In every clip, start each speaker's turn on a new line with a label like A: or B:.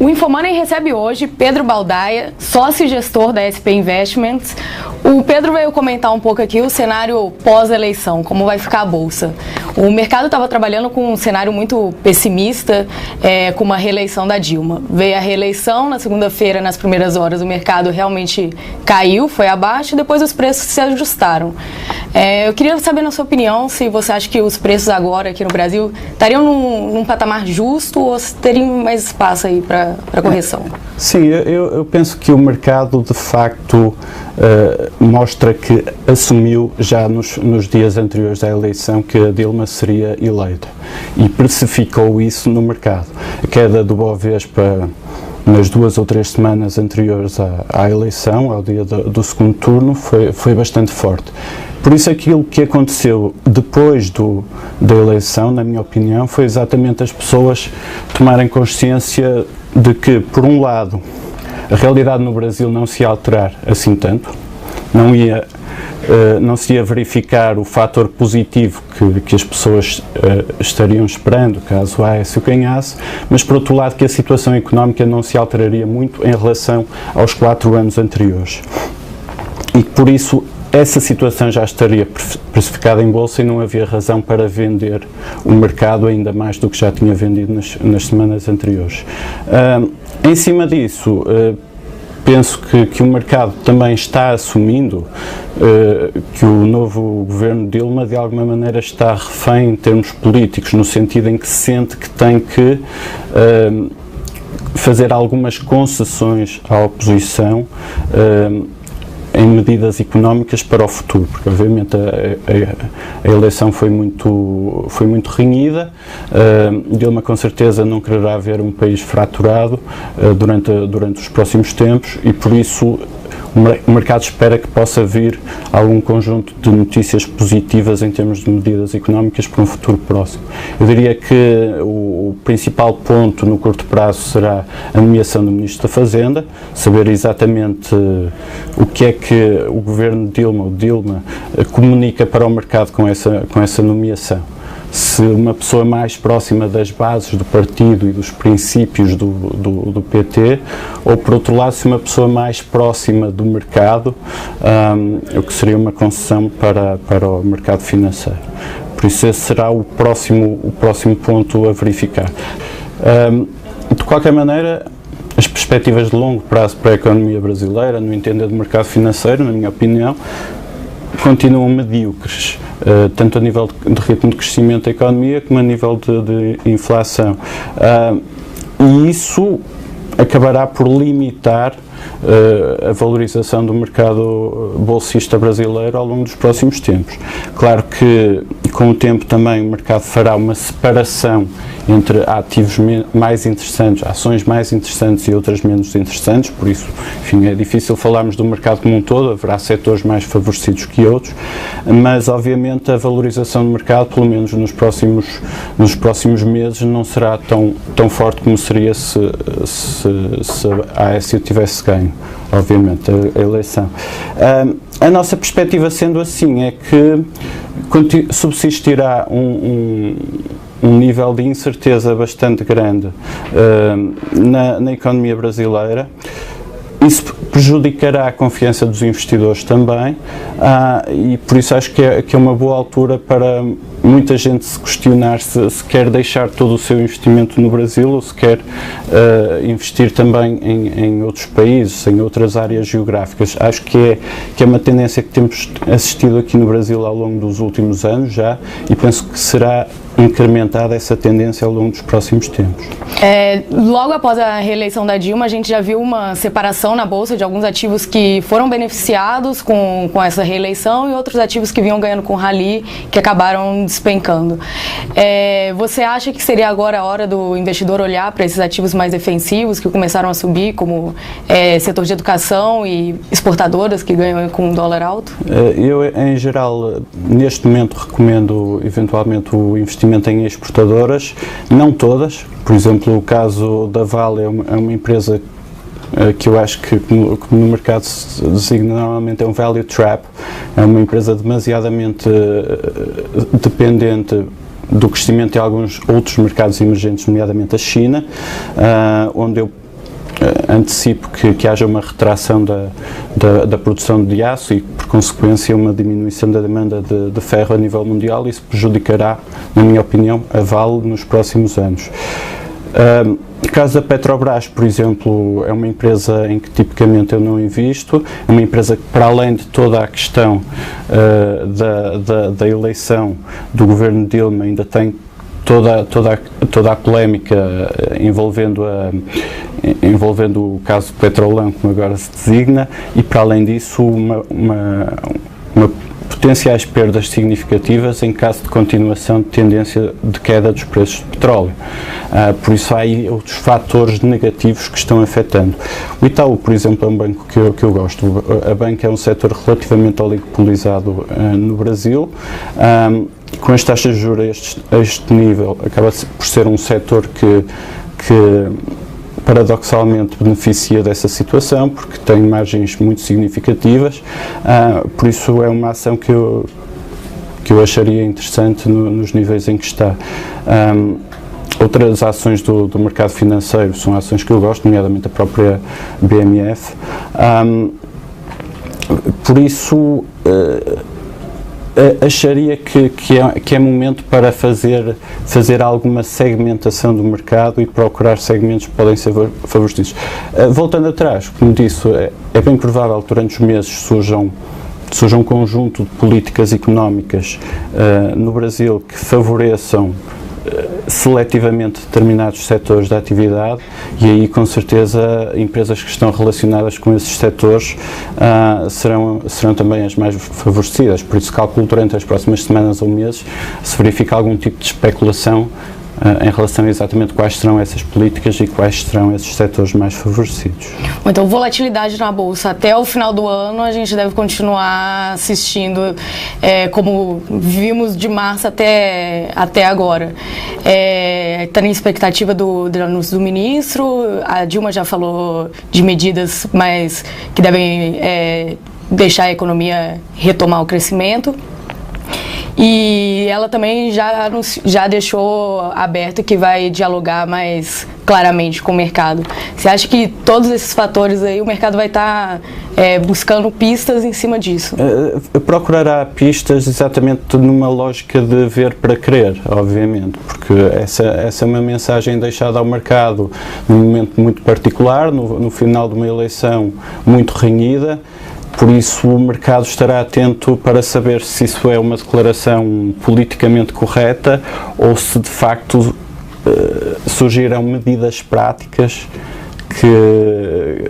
A: O Infomoney recebe hoje Pedro Baldaia, sócio e gestor da SP Investments. O Pedro veio comentar um pouco aqui o cenário pós-eleição, como vai ficar a Bolsa. O mercado estava trabalhando com um cenário muito pessimista, com uma reeleição da Dilma. Veio a reeleição, na segunda-feira, nas primeiras horas, o mercado realmente caiu, foi abaixo, e depois os preços se ajustaram. Eu queria saber, na sua opinião, se você acha que os preços agora aqui no Brasil estariam num patamar justo ou se teriam mais espaço aí para correção?
B: Sim, eu penso que o mercado de facto mostra que assumiu já nos dias anteriores à eleição que a Dilma seria eleita e precificou isso no mercado. A queda do Bovespa nas 2 ou 3 semanas anteriores à eleição, ao dia do segundo turno, foi bastante forte. Por isso aquilo que aconteceu depois da eleição, na minha opinião, foi exatamente as pessoas tomarem consciência de que, por um lado, a realidade no Brasil não se ia alterar assim tanto, não se ia verificar o fator positivo que as pessoas estariam esperando caso a Aécio ganhasse, mas por outro lado que a situação económica não se alteraria muito em relação aos 4 anos anteriores. E por isso essa situação já estaria precificada em bolsa e não havia razão para vender o mercado ainda mais do que já tinha vendido nas semanas anteriores. Em cima disso, penso que o mercado também está assumindo que o novo governo Dilma de alguma maneira está refém em termos políticos, no sentido em que sente que tem que fazer algumas concessões à oposição em medidas económicas para o futuro, porque obviamente a eleição foi muito renhida. Dilma com certeza não quererá ver um país fraturado durante os próximos tempos e por isso o mercado espera que possa vir algum conjunto de notícias positivas em termos de medidas económicas para um futuro próximo. Eu diria que o principal ponto no curto prazo será a nomeação do Ministro da Fazenda, saber exatamente o que é que o governo Dilma comunica para o mercado com essa nomeação. Se uma pessoa mais próxima das bases do partido e dos princípios do PT, ou por outro lado, se uma pessoa mais próxima do mercado, o que seria uma concessão para o mercado financeiro. Por isso esse será o próximo ponto a verificar. De qualquer maneira, as perspectivas de longo prazo para a economia brasileira, no entender do mercado financeiro, na minha opinião, continuam medíocres, tanto a nível de ritmo de crescimento da economia como a nível de inflação. E isso acabará por limitar a valorização do mercado bolsista brasileiro ao longo dos próximos tempos. Claro que com o tempo também o mercado fará uma separação entre ativos mais interessantes, ações mais interessantes e outras menos interessantes, por isso, enfim, é difícil falarmos do mercado como um todo, haverá setores mais favorecidos que outros, mas obviamente a valorização do mercado, pelo menos nos próximos meses, não será tão forte como seria se a Aécio tivesse ganho, obviamente, a eleição. A nossa perspectiva sendo assim é que subsistirá um nível de incerteza bastante grande na economia brasileira. Isso prejudicará a confiança dos investidores também e por isso acho que é uma boa altura para muita gente se questionar se quer deixar todo o seu investimento no Brasil ou se quer investir também em outros países, em outras áreas geográficas. Acho que é uma tendência que temos assistido aqui no Brasil ao longo dos últimos anos já e penso que será incrementada essa tendência ao longo dos próximos tempos.
A: Logo após a reeleição da Dilma, a gente já viu uma separação na Bolsa de alguns ativos que foram beneficiados com essa reeleição e outros ativos que vinham ganhando com rally, que acabaram despencando. Você acha que seria agora a hora do investidor olhar para esses ativos mais defensivos que começaram a subir, como setor de educação e exportadoras que ganham com dólar alto?
B: Eu, em geral, neste momento recomendo eventualmente o investimento em exportadoras, não todas. Por exemplo, o caso da Vale é uma empresa que eu acho que, como no mercado se designa normalmente, é um value trap, é uma empresa demasiadamente dependente do crescimento de alguns outros mercados emergentes, nomeadamente a China, onde eu antecipo que haja uma retração da produção de aço e, por consequência, uma diminuição da demanda de ferro a nível mundial. Isso prejudicará, na minha opinião, a Vale nos próximos anos. No caso da Petrobras, por exemplo, é uma empresa em que tipicamente eu não invisto, é uma empresa que, para além de toda a questão da eleição do governo Dilma, ainda tem toda a polémica envolvendo o caso de Petrolão, como agora se designa, e, para além disso, uma potenciais perdas significativas em caso de continuação de tendência de queda dos preços de petróleo. Por isso há aí outros fatores negativos que estão afetando. O Itaú, por exemplo, é um banco que eu gosto. A banca é um setor relativamente oligopolizado no Brasil. Com as taxas de juros a este nível, acaba por ser um setor que paradoxalmente beneficia dessa situação, porque tem margens muito significativas, por isso é uma ação que eu acharia interessante nos níveis em que está. Outras ações do mercado financeiro são ações que eu gosto, nomeadamente a própria BMF, por isso acharia que é momento para fazer alguma segmentação do mercado e procurar segmentos que podem ser favorecidos. Voltando atrás, como disse, é bem provável que durante os meses surja um conjunto de políticas económicas no Brasil que favoreçam seletivamente determinados setores da atividade, e aí com certeza empresas que estão relacionadas com esses setores serão também as mais favorecidas. Por isso calculo durante as próximas semanas ou meses se verifica algum tipo de especulação em relação a exatamente quais serão essas políticas e quais serão esses setores mais favorecidos.
A: Então, volatilidade na Bolsa. Até o final do ano a gente deve continuar assistindo, como vimos de março até agora. Está na expectativa do anúncio do ministro, a Dilma já falou de medidas que devem deixar a economia retomar o crescimento. E ela também já deixou aberto que vai dialogar mais claramente com o mercado. Você acha que todos esses fatores aí o mercado vai estar buscando pistas em cima disso?
B: Procurará pistas exatamente numa lógica de ver para crer, obviamente, porque essa é uma mensagem deixada ao mercado num momento muito particular, no final de uma eleição muito renhida. Por isso o mercado estará atento para saber se isso é uma declaração politicamente correta ou se de facto surgirão medidas práticas que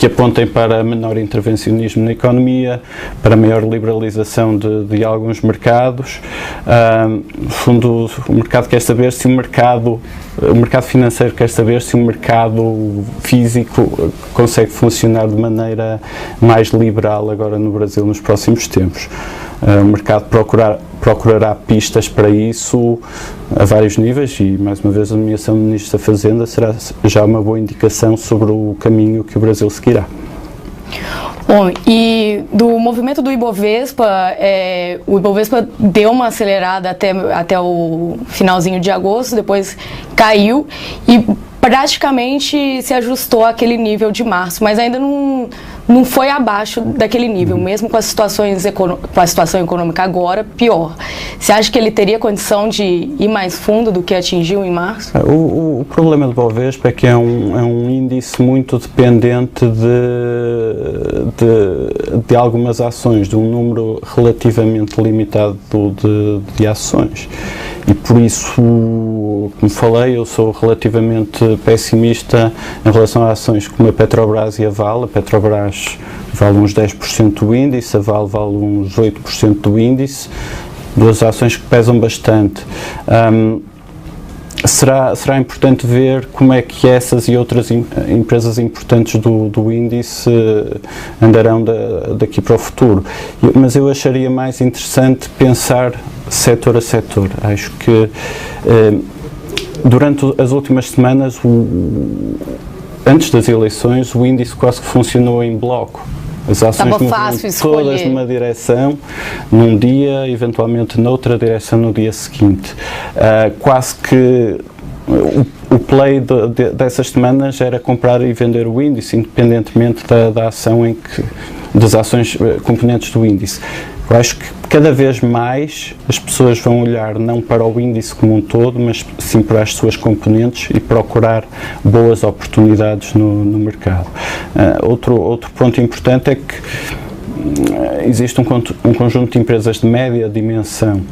B: apontem para menor intervencionismo na economia, para maior liberalização de alguns mercados. No fundo, o mercado quer saber se o mercado financeiro quer saber se o mercado físico consegue funcionar de maneira mais liberal agora no Brasil nos próximos tempos. O mercado procurará pistas para isso a vários níveis e, mais uma vez, a nomeação do Ministro da Fazenda será já uma boa indicação sobre o caminho que o Brasil seguirá.
A: Bom, e do movimento do Ibovespa, o Ibovespa deu uma acelerada até o finalzinho de agosto, depois caiu e praticamente se ajustou àquele nível de março, mas ainda não foi abaixo daquele nível, mesmo com a situação econômica agora pior. Você acha que ele teria condição de ir mais fundo do que atingiu em março?
B: O problema do Bovespa é que é um índice muito dependente de algumas ações, de um número relativamente limitado de ações. E por isso, como falei, eu sou relativamente pessimista em relação a ações como a Petrobras e a Vale. A Petrobras vale uns 10% do índice, a Vale vale uns 8% do índice, duas ações que pesam bastante. Será importante ver como é que essas e outras empresas importantes do índice andarão daqui para o futuro. Mas eu acharia mais interessante pensar setor a setor. Acho que durante as últimas semanas, antes das eleições, o índice quase que funcionou em bloco. As ações moviam todas numa direção num dia, eventualmente noutra direção no dia seguinte. Quase que o play dessas semanas era comprar e vender o índice, independentemente da ação das ações componentes do índice. Eu acho que cada vez mais as pessoas vão olhar não para o índice como um todo, mas sim para as suas componentes e procurar boas oportunidades no mercado. Outro ponto importante é que existe um conjunto de empresas de média dimensão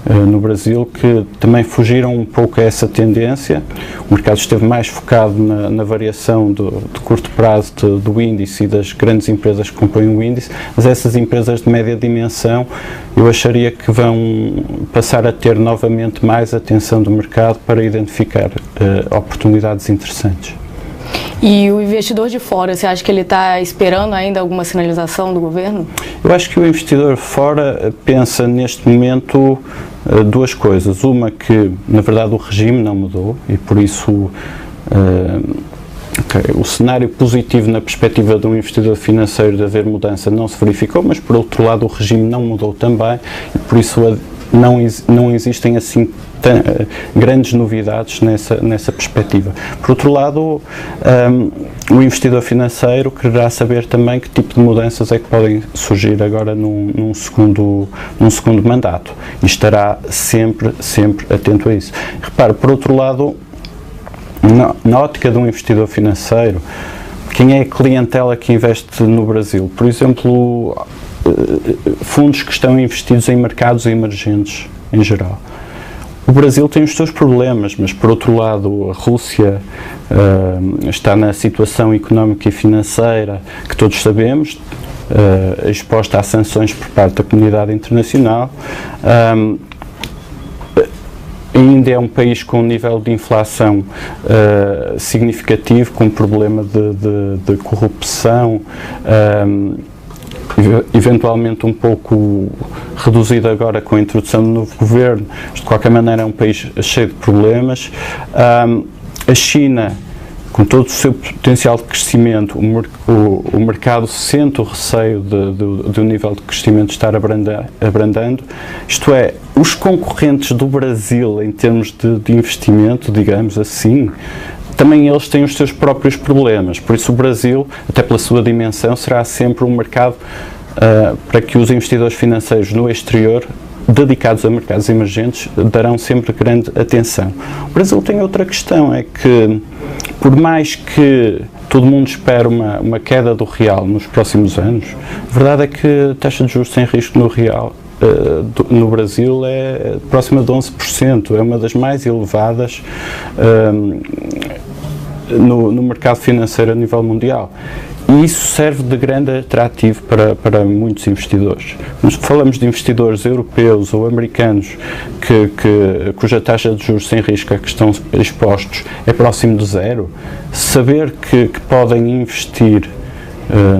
B: no Brasil que também fugiram um pouco a essa tendência. O mercado esteve mais focado na variação de curto prazo do índice e das grandes empresas que compõem o índice, mas essas empresas de média dimensão eu acharia que vão passar a ter novamente mais atenção do mercado para identificar oportunidades interessantes.
A: E o investidor de fora, você acha que ele está esperando ainda alguma sinalização do governo?
B: Eu acho que o investidor fora pensa neste momento duas coisas. Uma, que na verdade o regime não mudou e por isso o cenário positivo na perspectiva de um investidor financeiro de haver mudança não se verificou, mas por outro lado o regime não mudou também e por isso não existem assim grandes novidades nessa perspectiva. Por outro lado, o investidor financeiro quererá saber também que tipo de mudanças é que podem surgir agora num segundo mandato e estará sempre atento a isso. Repare, por outro lado, na ótica de um investidor financeiro, quem é a clientela que investe no Brasil? Por exemplo, fundos que estão investidos em mercados emergentes em geral. O Brasil tem os seus problemas, mas por outro lado a Rússia está na situação económica e financeira que todos sabemos, exposta a sanções por parte da comunidade internacional. Ainda é um país com um nível de inflação significativo, com um problema de corrupção, eventualmente um pouco reduzido agora com a introdução do novo governo. De qualquer maneira é um país cheio de problemas. A China, com todo o seu potencial de crescimento, o mercado sente o receio do nível de crescimento estar abrandando. Isto é, os concorrentes do Brasil em termos de investimento, digamos assim, também eles têm os seus próprios problemas, por isso o Brasil, até pela sua dimensão, será sempre um mercado para que os investidores financeiros no exterior, dedicados a mercados emergentes, darão sempre grande atenção. O Brasil tem outra questão, é que por mais que todo mundo espere uma queda do real nos próximos anos, a verdade é que a taxa de juros sem risco no real no Brasil é próxima de 11%, é uma das mais elevadas no mercado financeiro a nível mundial. E isso serve de grande atrativo para muitos investidores. Quando falamos de investidores europeus ou americanos cuja taxa de juros sem risco a que estão expostos é próximo de zero, saber que podem investir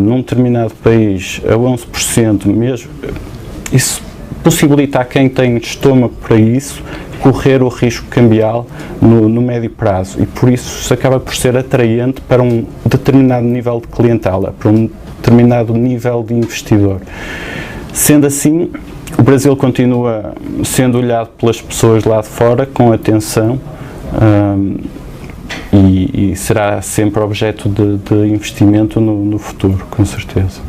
B: num determinado país a 11% mesmo, isso possibilita a quem tem estômago para isso correr o risco cambial no médio prazo e por isso acaba por ser atraente para um determinado nível de clientela, para um determinado nível de investidor. Sendo assim, o Brasil continua sendo olhado pelas pessoas lá de fora com atenção e será sempre objeto de investimento no futuro, com certeza.